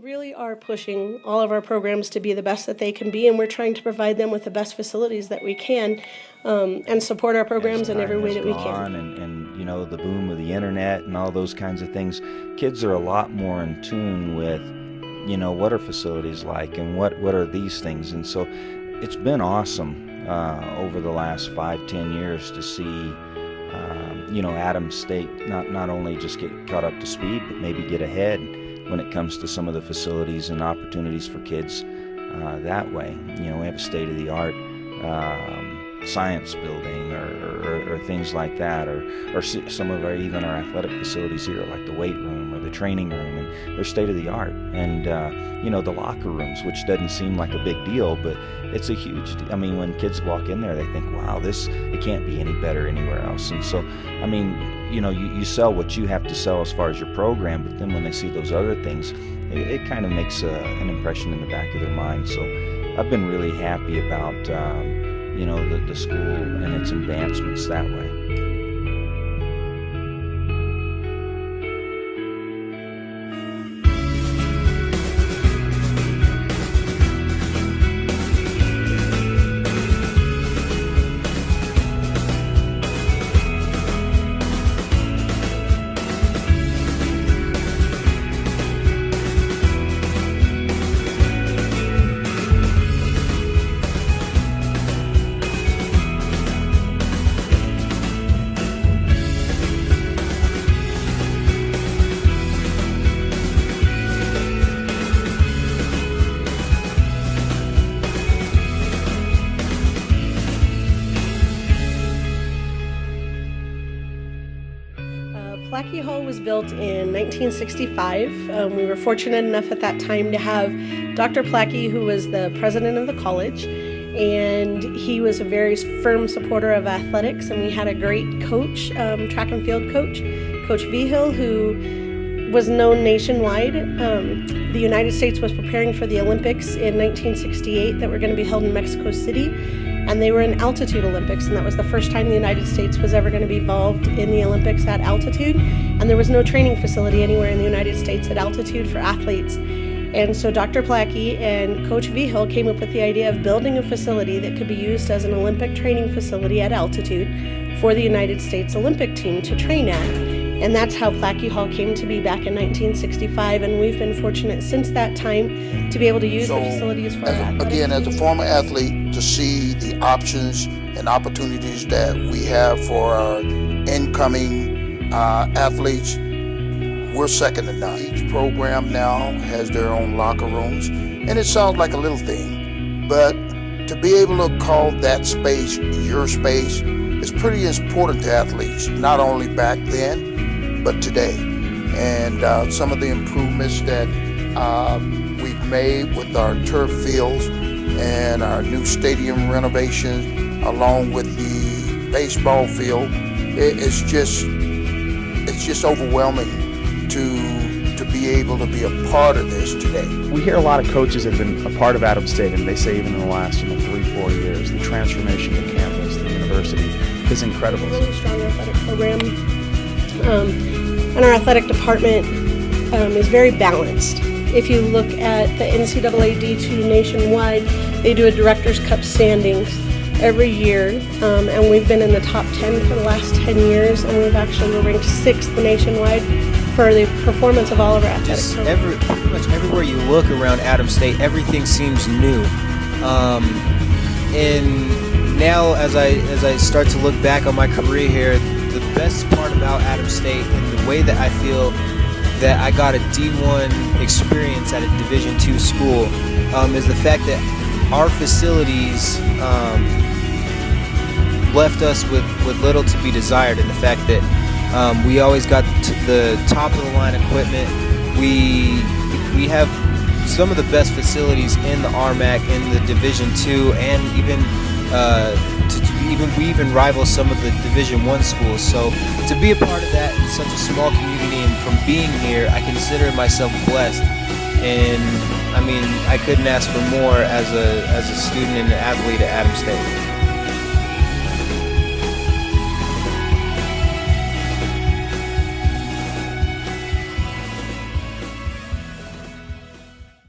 really are pushing all of our programs to be the best that they can be, and we're trying to provide them with the best facilities that we can, and support our programs in every way that we can. And you know, the boom of the internet and all those kinds of things, kids are a lot more in tune with, you know, what are facilities like and what are these things. And so it's been awesome over the last 5-10 years to see you know, Adams State not only just get caught up to speed, but maybe get ahead when it comes to some of the facilities and opportunities for kids that way. You know, we have a state-of-the-art science building or things like that, or some of our athletic facilities here, like the weight room or the training room, and they're state-of-the-art. And you know, the locker rooms, which doesn't seem like a big deal, but it's a huge deal. I mean, when kids walk in there, they think, wow, it can't be any better anywhere else. And so, I mean, you know, you sell what you have to sell as far as your program, but then when they see those other things, it kind of makes an impression in the back of their mind. So I've been really happy about you know, the school and its advancements that way. Plackey Hall was built in 1965. We were fortunate enough at that time to have Dr. Plackey, who was the president of the college, and he was a very firm supporter of athletics, and we had a great coach, track and field coach, Coach Vigil, who was known nationwide. The United States was preparing for the Olympics in 1968 that were going to be held in Mexico City, and they were in altitude Olympics, and that was the first time the United States was ever going to be involved in the Olympics at altitude, and there was no training facility anywhere in the United States at altitude for athletes. And so Dr. Plackey and Coach Vigil came up with the idea of building a facility that could be used as an Olympic training facility at altitude for the United States Olympic team to train at. And that's how Plackey Hall came to be back in 1965, and we've been fortunate since that time to be able to use the facilities for athletics. Again, as a former athlete, to see the options and opportunities that we have for our incoming athletes, we're second to none. Each program now has their own locker rooms, and it sounds like a little thing, but to be able to call that space your space is pretty important to athletes, not only back then, but today. And some of the improvements that we've made with our turf fields and our new stadium renovations, along with the baseball field, it's just overwhelming to be able to be a part of this today. We hear a lot of coaches have been a part of Adams State, and they say even in the last 3-4 years, the transformation of the campus, the university, is incredible. Really strong athletic program. And our athletic department is very balanced. If you look at the NCAA D2 nationwide, they do a Director's Cup standings every year, and we've been in the top 10 for the last 10 years, and we've actually ranked 6th nationwide for the performance of all of our athletics. Pretty much everywhere you look around Adams State, everything seems new. And now, as I start to look back on my career here, the best part about Adams State and the way that I feel that I got a D1 experience at a Division II school is the fact that our facilities left us with little to be desired, and the fact that we always got the top of the line equipment. We have some of the best facilities in the RMAC, in the Division II, and we even rival some of the Division I schools. So to be a part of that in such a small community, and from being here, I consider myself blessed. And I mean, I couldn't ask for more as a student and an athlete at Adams State.